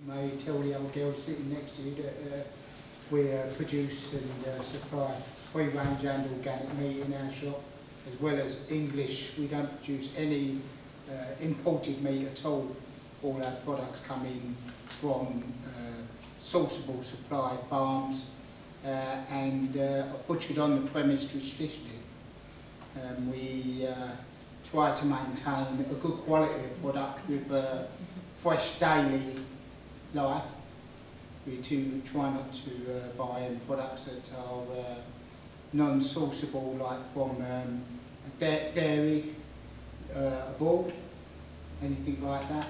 May tell the other girls sitting next to you that we produce and supply free range and organic meat in our shop, as well as English. We don't produce any imported meat at all. All our products come in from sourceable supplied farms and are butchered on the premise traditionally. We try to maintain a good quality of product with fresh daily life. We try not to buy in products that are non-sourceable, like from dairy abroad, anything like that.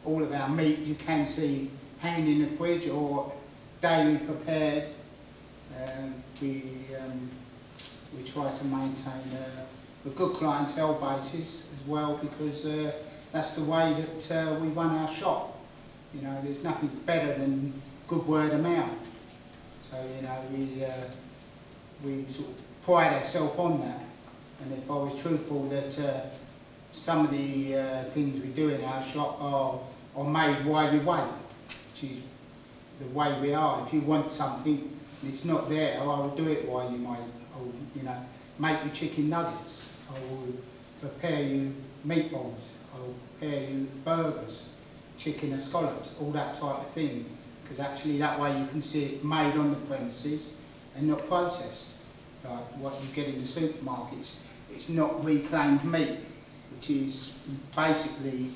All of our meat you can see hanging in the fridge or daily prepared. We try to maintain a good clientele basis as well, because that's the way that we run our shop. You know, there's nothing better than good word of mouth. So, you know, we sort of pride ourselves on that. And if I was truthful that some of the things we do in our shop are made while you wait, which is the way we are. If you want something and it's not there, I will do it while you wait. I will, you know, make you chicken nuggets. I will prepare you meatballs. I will prepare you burgers, chicken and scallops, all that type of thing. Because actually that way you can see it made on the premises and not processed. Like what you get in the supermarkets, it's not reclaimed meat, which is basically,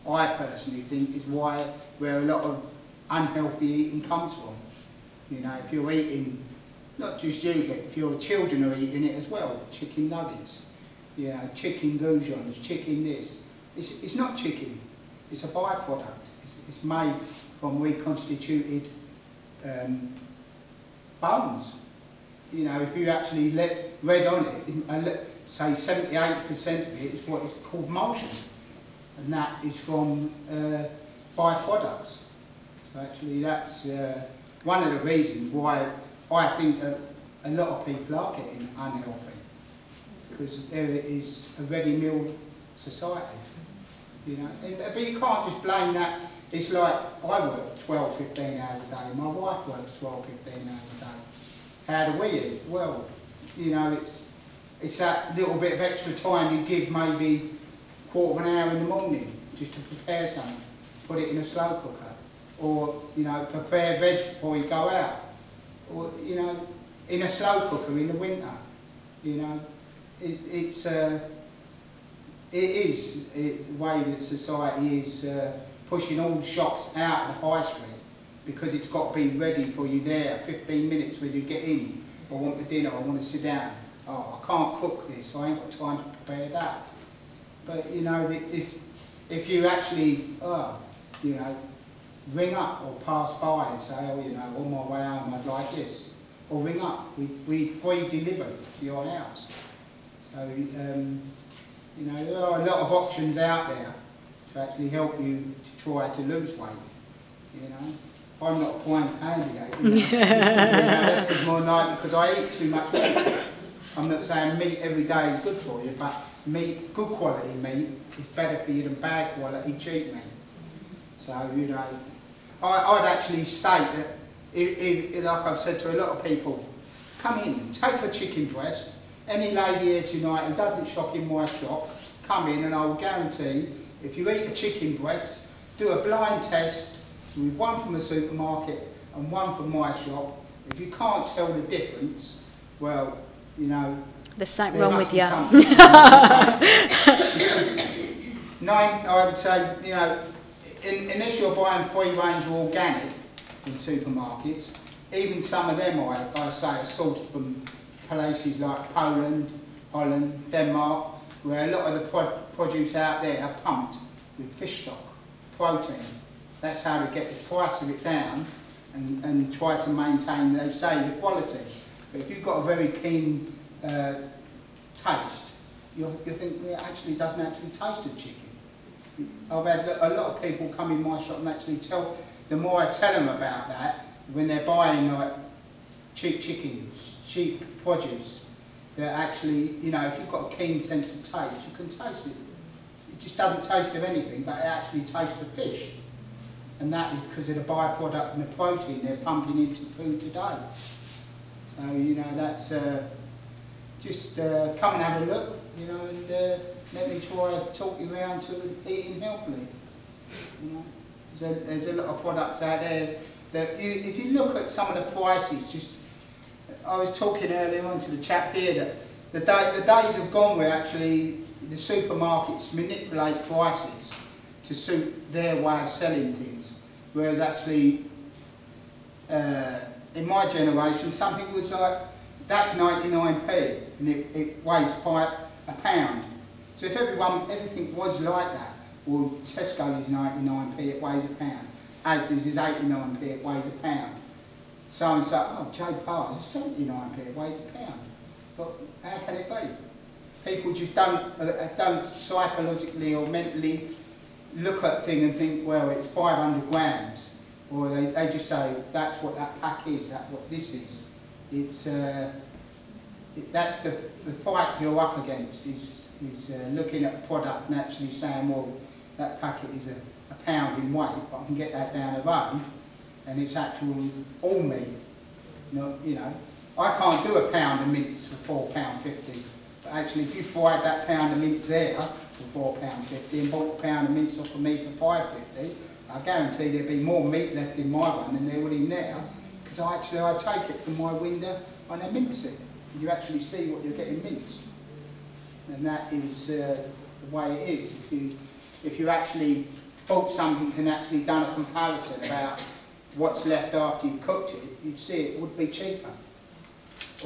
I personally think, is where a lot of unhealthy eating comes from. You know, if you're eating, not just you, but if your children are eating it as well, chicken nuggets, you know, chicken goujons, chicken this. It's not chicken, it's a byproduct. It's made from reconstituted bones. You know, if you actually read on it, say 78% of it is what is called emulsion, and that is from byproducts. So actually that's one of the reasons why I think that a lot of people are getting unhealthy, because there is a ready-meal society. You know, but you can't just blame that. It's like I work 12, 15 hours a day, my wife works 12, 15 hours a day. How do we eat? Well, you know, it's that little bit of extra time you give, maybe quarter of an hour in the morning, just to prepare something, put it in a slow cooker, or, you know, prepare veg before you go out, or, you know, in a slow cooker in the winter. You know, it is the way that society is pushing all the shops out of the high street, because it's got to be ready for you there 15 minutes when you get in. I want the dinner, I want to sit down. Oh, I can't cook this, I ain't got time to prepare that. But you know, if you actually, you know, ring up or pass by and say, oh, you know, on my way home I'd like this, or ring up, we free delivery to your house. So, you know, there are a lot of options out there to actually help you to try to lose weight. You know, I'm not a prime candidate. You know. You know, that's more likely because I eat too much meat. I'm not saying meat every day is good for you, but meat, good quality meat, is better for you than bad quality cheap meat. So, you know, I'd actually state that, if, like I've said to a lot of people, come in, take a chicken breast. Any lady here tonight who doesn't shop in my shop, come in and I will guarantee, if you eat a chicken breast, do a blind test with one from the supermarket and one from my shop. If you can't tell the difference, well, you know, there's something wrong with you. I would say, you know, unless you're buying free range or organic in supermarkets, even some of them I say are sourced from places like Poland, Holland, Denmark, where a lot of the produce out there are pumped with fish stock, protein. That's how they get the price of it down and try to maintain, they say, the quality. But if you've got a very keen taste, you think, well, it actually doesn't actually taste of chicken. I've had a lot of people come in my shop and actually tell, the more I tell them about that, when they're buying like cheap chickens, cheap produce, that actually, you know, if you've got a keen sense of taste, you can taste it. it just doesn't taste of anything, but it actually tastes of fish. And that is because of the byproduct and the protein they're pumping into food today. So, you know, that's just come and have a look, you know, and let me try to talk you around to eating healthily. You know, there's a lot of products out there that if you look at some of the prices, just, I was talking earlier on to the chap here that the days have gone where actually the supermarkets manipulate prices to suit their way of selling things, whereas actually in my generation something was like, that's 99p and it weighs a pound. So if everything was like that, well, Tesco's is 99p, it weighs a pound. Asda's is 89p, it weighs a pound. So and so, oh, Joe Parr's is 79p, it weighs a pound. But how can it be? People just don't psychologically or mentally look at things and think, well, it's 500 grams. Or they just say, that's what that pack is, that's what this is. It's, that's the fight you're up against, is looking at a product and actually saying, well, that packet is a pound in weight, but I can get that down the road, and it's actual all meat. You know, I can't do a pound of mince for £4.50, but actually if you fried that pound of mince there for £4.50 and bought a pound of mince off of me for £5.50, I guarantee there'd be more meat left in my one than there would in there, because I take it from my window and I mince it. You actually see what you're getting minced, and that is the way it is. If you actually bought something and actually done a comparison about what's left after you've cooked it, you'd see it would be cheaper,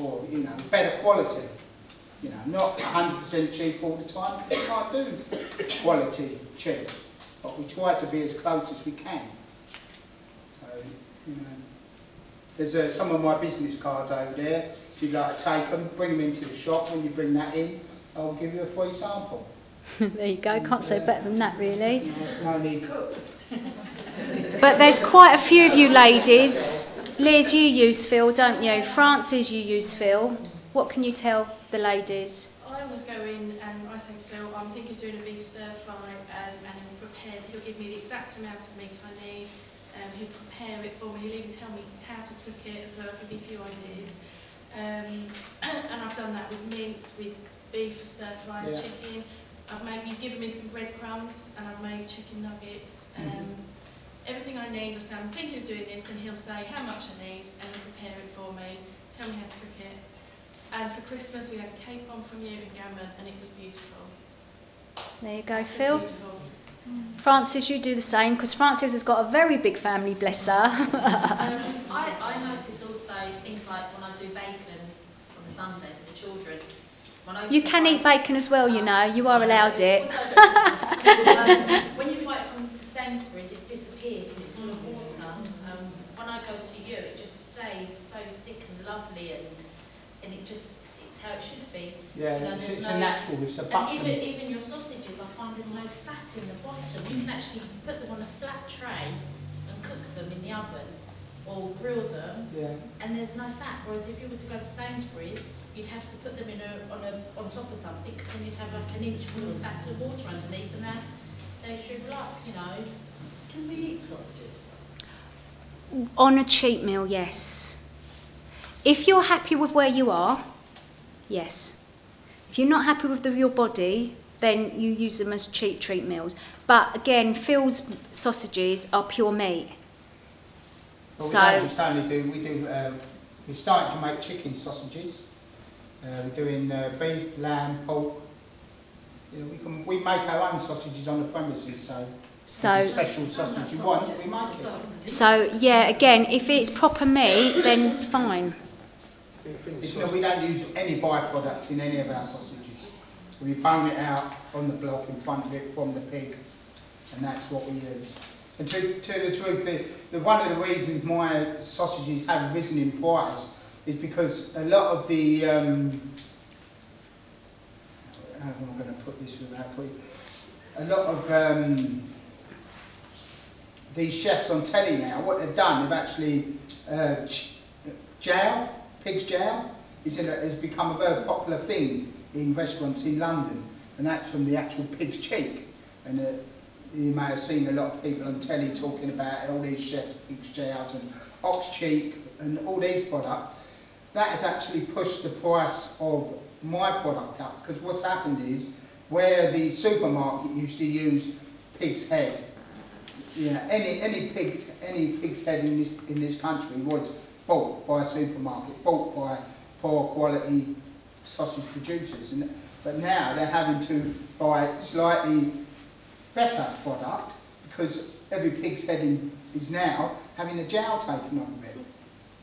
or, you know, better quality. You know, not 100% cheap all the time, because you can't do quality cheap, but we try to be as close as we can. So, you know, there's some of my business cards over there. If you'd like to take them, bring them into the shop. When you bring that in, I'll give you a free sample. There you go, can't say better than that really. No need. But there's quite a few of you ladies. Liz, you use Phil, don't you? Frances, you use Phil. What can you tell the ladies? I always go in and I say to Phil, I'm thinking of doing a beef stir fry, and he'll prepare, he'll give me the exact amount of meat I need, he'll prepare it for me, he'll even tell me how to cook it as well, give me a few ideas. And I've done that with mince, with beef for stir fry, Yeah. chicken. You've given me some breadcrumbs and I've made chicken nuggets. Everything I need, I say I'm thinking of doing this, and he'll say how much I need and he'll prepare it for me, tell me how to cook it. And for Christmas we had a capon from you in gammon, and it was beautiful. There you go, Absolutely Phil. beautiful. Frances, you do the same, because Frances has got a very big family, bless her. I notice also things like when I do bacon on a Sunday for the children. You can eat bacon as well, you know, you are allowed it. When you buy it from Sainsbury's, it disappears and it's full of water. When I go to you, it just stays so thick and lovely, and it's how it should be. Yeah, You know, it's no, a natural, it's a button. and even your sausages, I find there's no fat in the bottom. You can actually put them on a flat tray and cook them in the oven or grill them, Yeah. and there's no fat. Whereas if you were to go to Sainsbury's, you'd have to put them on top of something, because then you'd have like an inch full of fat and water underneath, and they should like, you know. Can we eat sausages? On a cheat meal, yes. If you're happy with where you are, yes. If you're not happy with your body, then you use them as cheap treat meals. But again, Phil's sausages are pure meat. Well, So we're starting to make chicken sausages. We're doing beef, lamb, pork. You know, we make our own sausages on the premises, so if it's a special sausage you want, we make it. So yeah, again, if it's proper meat, then fine. We don't use any byproducts in any of our sausages. We bone it out on the block in front of it from the pig, and that's what we use. And to the truth, one of the reasons my sausages have risen in price is because a lot of the, how am I going to put this without putting, a lot of these chefs on telly now, what they've done, they've actually, pig's jowl has become a very popular thing in restaurants in London, and that's from the actual pig's cheek. And you may have seen a lot of people on telly talking about all these chefs, pig's jowls and ox cheek and all these products. That has actually pushed the price of my product up, because what's happened is, where the supermarket used to use pig's head, you know, any pig's head in this country was bought by a supermarket, bought by poor quality sausage producers, but now they're having to buy slightly better product, because every pig's head is now having a jowl taken off of it.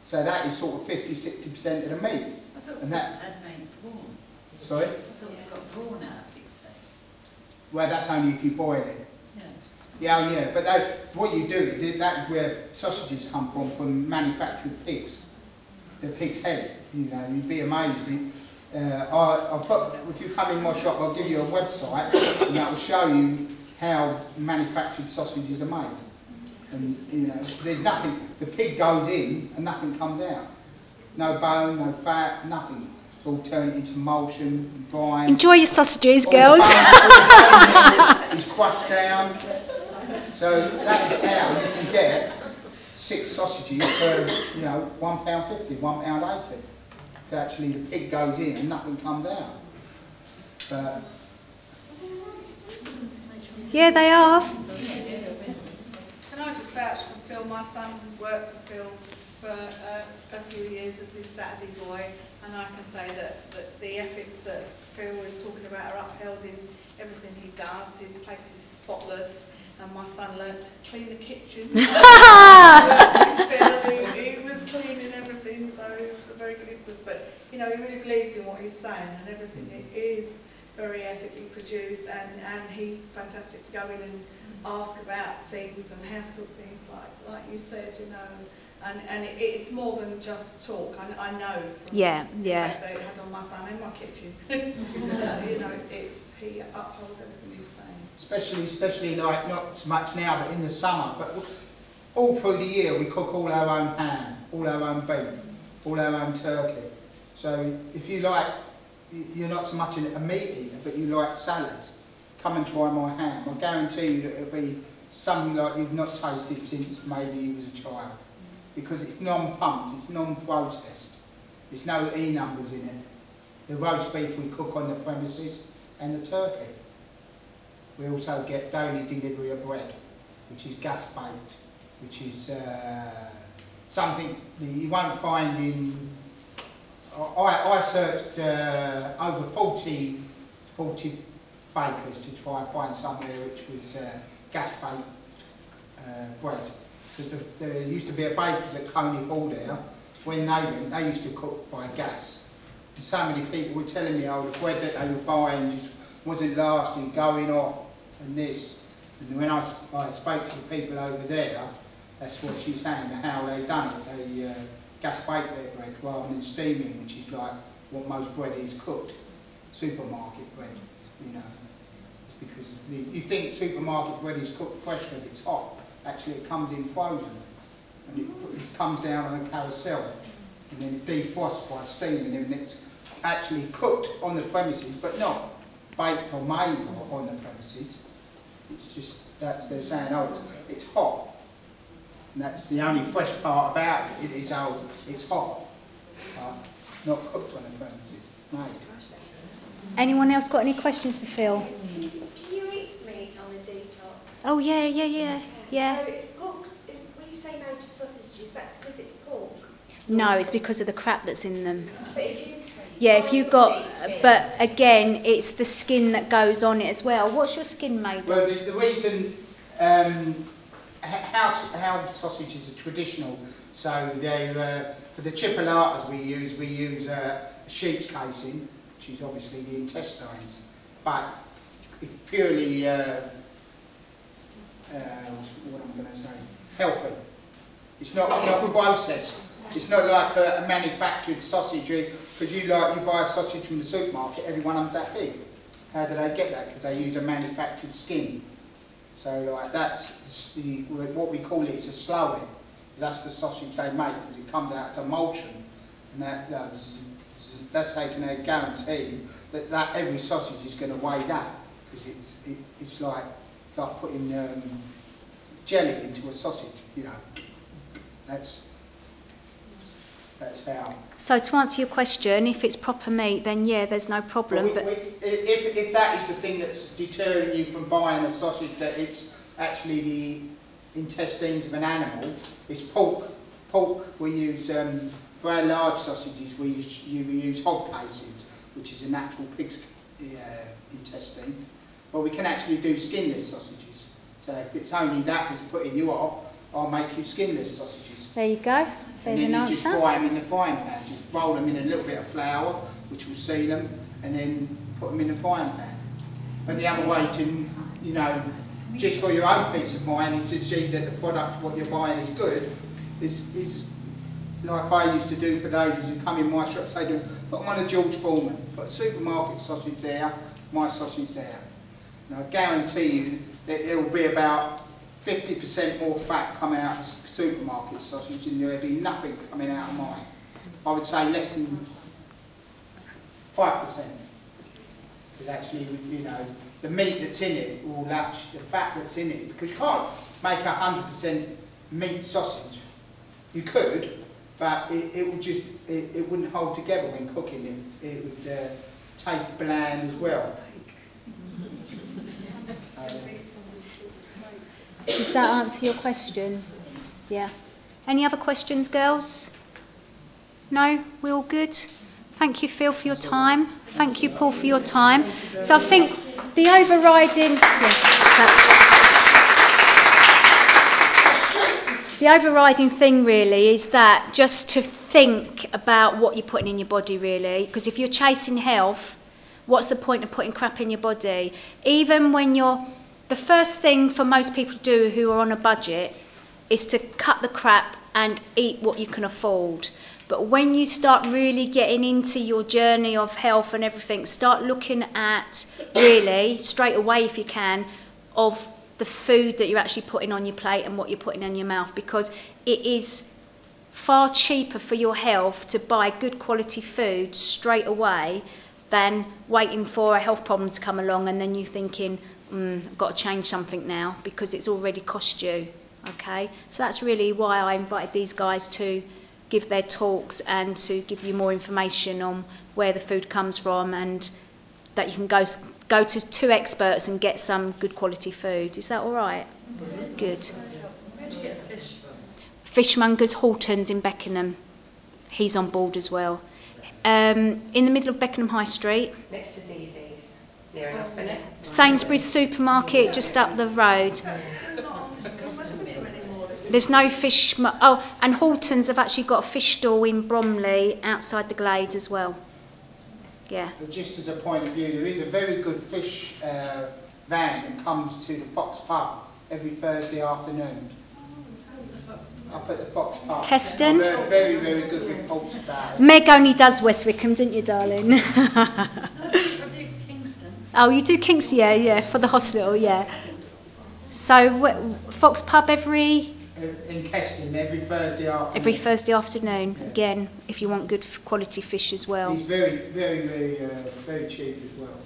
So that is sort of 50–60% of the meat. I thought And pigs had made brawn. Sorry? I thought they got brawn out of pig's head. Well, that's only if you boil it. Yeah. Yeah, but what you do, that is where sausages come from manufactured pigs. The pig's head, you know, you'd be amazed. If you come in my shop, I'll give you a website and that will show you how manufactured sausages are made. And, you know, there's nothing, the pig goes in and nothing comes out. No bone, no fat, nothing. It's all turned into emulsion, brine. Enjoy your sausages, girls. It's crushed down. So that is how you can get 6 sausages for, you know, £1.50, £1.80. So actually the pig goes in and nothing comes out. But Yeah, they are. Can I just vouch for Phil? My son worked for Phil for a few years as his Saturday boy, and I can say that the ethics that Phil is talking about are upheld in everything he does. His place is spotless, and my son learnt to clean the kitchen. He was cleaning everything, so it was a very good influence. But you know, he really believes in what he's saying, and everything is very ethically produced, and he's fantastic to go in and ask about things and how to cook things, like you said, you know, and it's more than just talk. I know from Yeah. the fact that it had on my son in my kitchen. You know, he upholds everything he's saying. especially like, not so much now, but in the summer, but all through the year we cook all our own ham, all our own beef, all our own turkey. So if you like, you're not so much a meat eater, but you like salads, come and try my ham. I guarantee you that it'll be something like you've not tasted since maybe you was a child. Because it's non-pumped, it's non-processed. There's no E numbers in it. The roast beef we cook on the premises, and the turkey. We also get daily delivery of bread, which is gas baked, which is something that you won't find in. I searched over 40 bakers to try and find somewhere which was gas baked bread. Because there used to be a baker's at Coney Hall there. When they went, they used to cook by gas. And so many people were telling me, the bread that they were buying just wasn't lasting, going off, and this. And when I spoke to the people over there, that's what she's saying, how they done it. They gas baked their bread rather than steaming, which is like what most bread is cooked. Supermarket bread, you know. It's because you think supermarket bread is cooked fresh because it's hot. Actually, it comes in frozen, and it comes down on a carousel, and then defrosts by steaming, and it's actually cooked on the premises, but not baked or made on the premises. It's just that they're saying, it's hot, and that's the only fresh part about it. It is it's hot, not cooked on the premises. Made. Anyone else got any questions for Phil? Can you eat meat on the detox? Oh yeah. So pork's, when you say no to sausage, is that because it's pork? No, it's because of the crap that's in them. But if you but again, it's the skin that goes on it as well. What's your skin made of? Well, the reason how sausages are traditional. So they for the chipolatas we use sheep's casing, which is obviously the intestines, but it's purely what I'm going to say, healthy. It's not processed. It's not like a manufactured sausage, because you buy a sausage from the supermarket, every one of them's that big. How do they get that? Because they use a manufactured skin. So that's what we call it's a slow egg. That's the sausage they make, because it comes out as emulsion, and that's they can guarantee that every sausage is going to weigh that, because it's like like putting jelly into a sausage, you know. That's how. So to answer your question, if it's proper meat, then yeah, there's no problem. But if that is the thing that's deterring you from buying a sausage, that it's actually the intestines of an animal, it's pork. Pork we use, for our large sausages, we use hog cases, which is a natural pig's intestine. But we can actually do skinless sausages. So if it's only that that's putting you off, I'll make you skinless sausages. there you go. There's an and then you answer. just fry them in the frying pan. Just roll them in a little bit of flour, which will seal them, and then put them in the frying pan. And the other way to, you know, just for your own peace of mind and to see that the product, what you're buying is good, is like I used to do for ladies who come in my shop, say to them, put them on a George Foreman, put a supermarket sausage there, my sausage there. And I guarantee you that there will be about 50% more fat come out of supermarket sausage and there'll be nothing coming out of mine. I would say less than 5%. Because actually, you know, the meat that's in it will latch the fat that's in it, because you can't make 100% meat sausage. You could, but it would just, it wouldn't hold together when cooking it. It would taste bland as well. Does that answer your question? Yeah. Any other questions, girls? No? We all good? Thank you, Phil, for your time. Thank you, Paul, for your time. So I think the overriding... The overriding thing really is that just to think about what you're putting in your body really, because if you're chasing health, what's the point of putting crap in your body? Even when you're... The first thing for most people to do who are on a budget is to cut the crap and eat what you can afford. But when you start really getting into your journey of health and everything, start looking at really, straight away if you can, of the food that you're actually putting on your plate and what you're putting in your mouth, because it is far cheaper for your health to buy good quality food straight away than waiting for a health problem to come along and then you thinking, I've got to change something now, because it's already cost you. Okay, so that's really why I invited these guys to give their talks and to give you more information on where the food comes from, and that you can go to two experts and get some good quality food. Is that all right? Mm-hmm. Good. Where do you get fish from? Fishmongers Halton's in Beckenham. He's on board as well. In the middle of Beckenham High Street. Next to Zzz's. Near enough, innit? Sainsbury's supermarket just up the road. There's no fish... and Halton's have actually got a fish stall in Bromley outside the Glades as well. Yeah. But just as a point of view, there is a very good fish van that comes to the Fox Pub every Thursday afternoon. Up at the Fox Pub. Keston? I've heard very, very good reports about it. Meg only does West Wickham, didn't you, darling? I do Kingston. Oh, you do Kingston, yeah, for the hospital, yeah. So, Fox Pub every... In Keston, every Thursday afternoon. Every Thursday afternoon, again, if you want good quality fish as well. It's very, very, very, very cheap as well,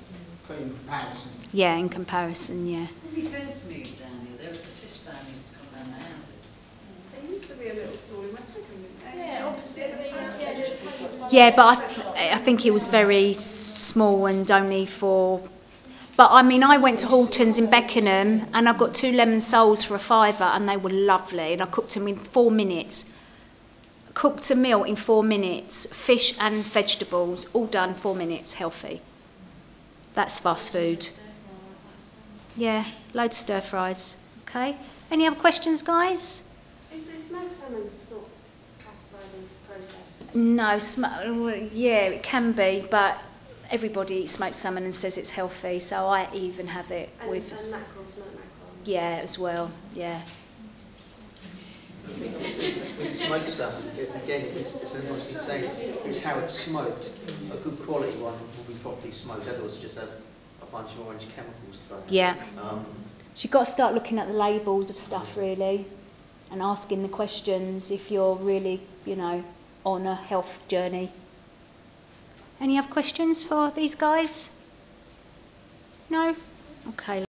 in comparison. Yeah, in comparison, yeah. When we first moved down here, there was a fish van used to come round the houses. There used to be a little store in West Wickham, didn't there? Yeah, opposite the... Yeah, but I think it was very small and only for... But I mean, I went to Halton's in Beckenham and I got 2 lemon soles for £5 and they were lovely, and I cooked them in 4 minutes. Cooked a meal in 4 minutes, fish and vegetables, all done 4 minutes, healthy. That's fast food. Yeah, loads of stir fries. Okay. Any other questions, guys? Is the smoked salmon sort of classified as processed? No, yeah, it can be, but everybody eats smoked salmon and says it's healthy, so I even have it with... And mackerel, smoked mackerel? Yeah, as well, yeah. With smoked salmon, again, it's like you say, it's how it's smoked. A good quality one will be properly smoked, otherwise it's just a bunch of orange chemicals thrown. Yeah. So you've got to start looking at the labels of stuff, really, and asking the questions if you're really, you know, on a health journey. Any other questions for these guys? No? Okay.